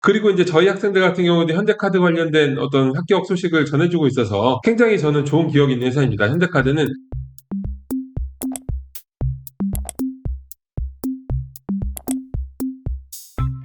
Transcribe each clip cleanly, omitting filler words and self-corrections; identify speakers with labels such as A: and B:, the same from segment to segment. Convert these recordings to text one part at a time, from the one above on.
A: 그리고 이제 저희 학생들 같은 경우도 현대카드 관련된 어떤 합격 소식을 전해주고 있어서 굉장히 저는 좋은 기억이 있는 회사입니다. 현대카드는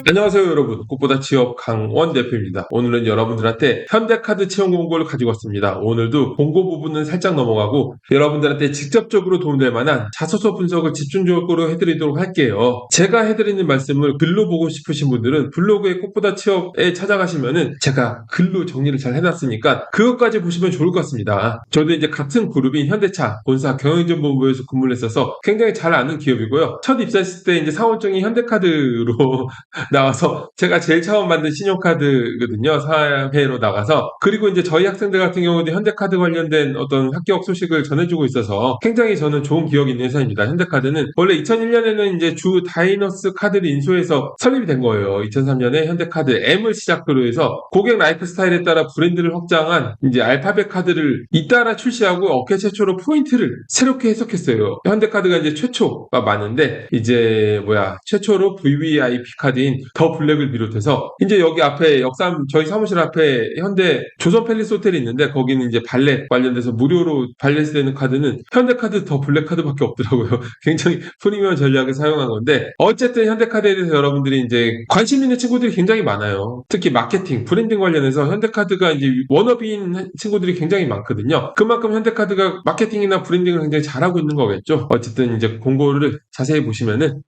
A: 안녕하세요 여러분, 꽃보다 취업 강원 대표입니다. 오늘은 여러분들한테 현대카드 채용 공고를 가지고 왔습니다. 오늘도 공고 부분은 살짝 넘어가고 여러분들한테 직접적으로 도움될 만한 자소서 분석을 집중적으로 해드리도록 할게요. 제가 해드리는 말씀을 글로 보고 싶으신 분들은 블로그에 꽃보다 취업에 찾아가시면은 제가 글로 정리를 잘 해놨으니까 그것까지 보시면 좋을 것 같습니다. 저도 이제 같은 그룹인 현대차 본사 경영지원본부에서 근무를 했어서 굉장히 잘 아는 기업이고요. 첫 입사했을 때 이제 사원증이 현대카드로 나와서 제가 제일 처음 만든 신용카드거든요. 사회로 나가서. 그리고 이제 저희 학생들 같은 경우도 현대카드 관련된 어떤 합격 소식을 전해주고 있어서 굉장히 저는 좋은 기억이 있는 회사입니다. 현대카드는 원래 2001년에는 이제 주 다이너스 카드를 인수해서 설립이 된 거예요. 2003년에 현대카드 M을 시작으로 해서 고객 라이프 스타일에 따라 브랜드를 확장한 이제 알파벳 카드를 잇따라 출시하고 업계 최초로 포인트를 새롭게 해석했어요. 현대카드가 이제 최초가 많은데 이제 최초로 VVIP 카드인 더 블랙을 비롯해서 이제 여기 앞에 저희 사무실 앞에 현대 조선 팰리스 호텔이 있는데 거기는 이제 발렛 관련돼서 무료로 발렛이 되는 카드는 현대카드 더 블랙 카드밖에 없더라고요. 굉장히 프리미엄 전략을 사용한 건데 어쨌든 현대카드에 대해서 여러분들이 이제 관심 있는 친구들이 굉장히 많아요. 특히 마케팅, 브랜딩 관련해서 현대카드가 이제 워너비인 친구들이 굉장히 많거든요. 그만큼 현대카드가 마케팅이나 브랜딩을 굉장히 잘하고 있는 거겠죠. 어쨌든 이제 공고를 자세히 보시면은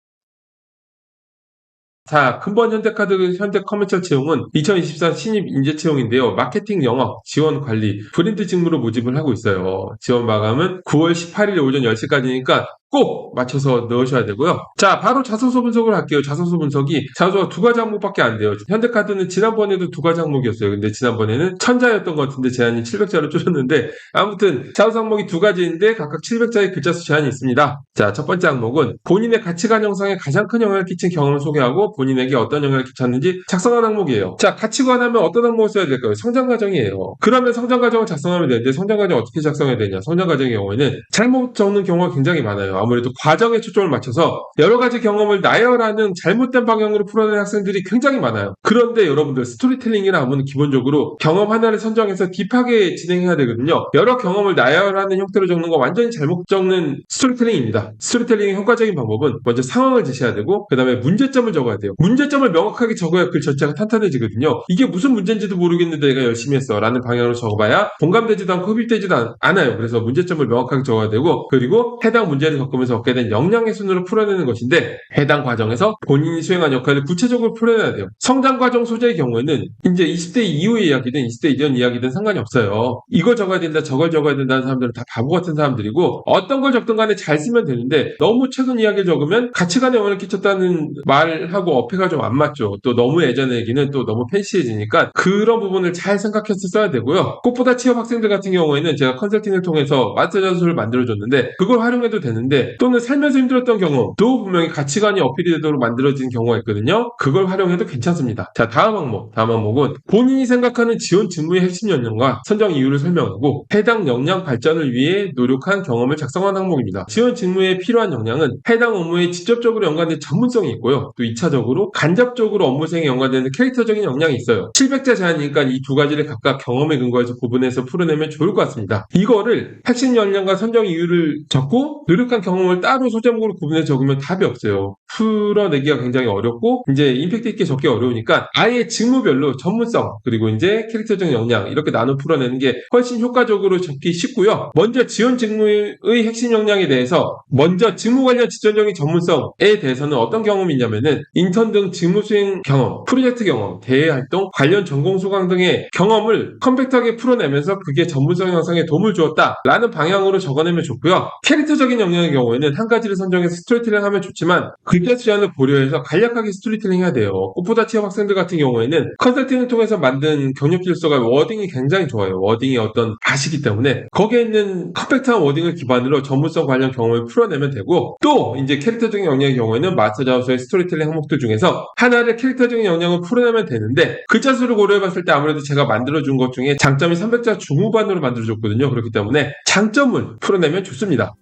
A: 자, 근본 현대카드 현대 커머셜 채용은 2024 신입 인재 채용인데요. 마케팅 영업, 지원 관리, 브랜드 직무로 모집을 하고 있어요. 지원 마감은 9월 18일 오전 10시까지니까 꼭 맞춰서 넣으셔야 되고요. 자, 바로 자소서 분석을 할게요. 자소서 분석이 자소서가 두 가지 항목밖에 안 돼요. 현대카드는 지난번에도 두 가지 항목이었어요. 근데 지난번에는 1000자였던 것 같은데 제한이 700자로 줄였는데 아무튼 자소서 항목이 두 가지인데 각각 700자의 글자 수 제한이 있습니다. 자, 첫 번째 항목은 본인의 가치관 형성에 가장 큰 영향을 끼친 경험을 소개하고 본인에게 어떤 영향을 끼쳤는지 작성한 항목이에요. 자, 가치관 하면 어떤 항목을 써야 될까요? 성장 과정이에요. 그러면 성장 과정을 작성하면 되는데 성장 과정 어떻게 작성해야 되냐? 성장 과정의 경우에는 잘못 적는 경우가 굉장히 많아요. 아무래도 과정에 초점을 맞춰서 여러 가지 경험을 나열하는 잘못된 방향으로 풀어내는 학생들이 굉장히 많아요. 그런데 여러분들 스토리텔링이라 하면 기본적으로 경험 하나를 선정해서 딥하게 진행해야 되거든요. 여러 경험을 나열하는 형태로 적는 거 완전히 잘못 적는 스토리텔링입니다. 스토리텔링의 효과적인 방법은 먼저 상황을 제시해야 되고 그 다음에 문제점을 적어야 돼요. 문제점을 명확하게 적어야 글 전체가 탄탄해지거든요. 이게 무슨 문제인지도 모르겠는데 내가 열심히 했어 라는 방향으로 적어봐야 공감되지도 않고 흡입되지도 않아요. 그래서 문제점을 명확하게 적어야 되고 그리고 해당 문제를 겪으면서 얻게 된 역량의 순으로 풀어내는 것인데 해당 과정에서 본인이 수행한 역할을 구체적으로 풀어내야 돼요. 성장 과정 소재의 경우에는 이제 20대 이후의 이야기든 20대 이전 이야기든 상관이 없어요. 이걸 적어야 된다 저걸 적어야 된다는 사람들은 다 바보 같은 사람들이고 어떤 걸 적든 간에 잘 쓰면 되는데 너무 최근 이야기를 적으면 가치관에 영향을 끼쳤다는 말하고 어폐가 좀 안 맞죠. 또 너무 예전 얘기는 또 너무 팬시해지니까 그런 부분을 잘 생각해서 써야 되고요. 꽃보다 취업 학생들 같은 경우에는 제가 컨설팅을 통해서 마스터 자소서를 만들어줬는데 그걸 활용해도 되는데 또는 살면서 힘들었던 경험도 분명히 가치관이 어필이 되도록 만들어진 경우가 있거든요. 그걸 활용해도 괜찮습니다. 자, 다음 항목은 본인이 생각하는 지원 직무의 핵심 역량과 선정 이유를 설명하고 해당 역량 발전을 위해 노력한 경험을 작성한 항목입니다. 지원 직무에 필요한 역량은 해당 업무에 직접적으로 연관된 전문성이 있고요. 또 2차적으로 간접적으로 업무 수행에 연관되는 캐릭터적인 역량이 있어요. 700자 제한이니까 이 두 가지를 각각 경험에 근거해서 구분해서 풀어내면 좋을 것 같습니다. 이거를 핵심 역량과 선정 이유를 적고 노력한 경험을 따로 소제목으로 구분해서 적으면 답이 없어요. 풀어내기가 굉장히 어렵고 이제 임팩트 있게 적기 어려우니까 아예 직무별로 전문성 그리고 이제 캐릭터적 역량 이렇게 나눠 풀어내는 게 훨씬 효과적으로 적기 쉽고요. 먼저 지원 직무의 핵심 역량에 대해서 먼저 직무 관련 직전적인 전문성에 대해서는 어떤 경험이 있냐면은 인턴 등 직무 수행 경험, 프로젝트 경험, 대외 활동, 관련 전공 수강 등의 경험을 컴팩트하게 풀어내면서 그게 전문성 형성에 도움을 주었다라는 방향으로 적어내면 좋고요. 캐릭터적인 역량의 경우에는 한 가지를 선정해서 스토리텔링 하면 좋지만 글자 수량을 고려해서 간략하게 스토리텔링 해야 돼요. 꽃보다 취업 학생들 같은 경우에는 컨설팅을 통해서 만든 경력 필서가 워딩이 굉장히 좋아요. 워딩이 어떤 가시기 때문에 거기에 있는 컴팩트한 워딩을 기반으로 전문성 관련 경험을 풀어내면 되고 또 이제 캐릭터적인 역량의 경우에는 마스터 자소서의 스토리텔링 항목들 중에서 하나를 캐릭터적인 역량을 풀어내면 되는데 글자 수를 고려해봤을 때 아무래도 제가 만들어준 것 중에 장점이 300자 중후반으로 만들어줬거든요. 그렇기 때문에 장점을 풀어내면 좋습니다.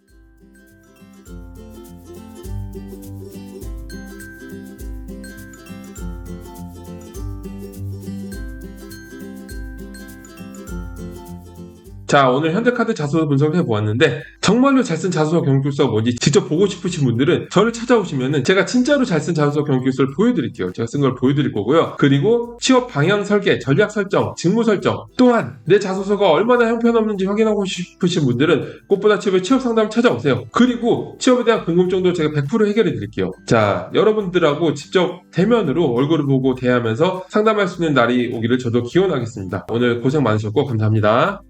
A: 자, 오늘 현대카드 자소서 분석을 해보았는데 정말로 잘 쓴 자소서 경기도서가 뭔지 직접 보고 싶으신 분들은 저를 찾아오시면은 제가 진짜로 잘 쓴 자소서 경기도서를 보여드릴게요. 제가 쓴 걸 보여드릴 거고요. 그리고 취업 방향 설계, 전략 설정, 직무 설정, 또한 내 자소서가 얼마나 형편없는지 확인하고 싶으신 분들은 꽃보다 취업의 취업 상담을 찾아오세요. 그리고 취업에 대한 궁금증도 제가 100% 해결해 드릴게요. 자, 여러분들하고 직접 대면으로 얼굴을 보고 대하면서 상담할 수 있는 날이 오기를 저도 기원하겠습니다. 오늘 고생 많으셨고 감사합니다.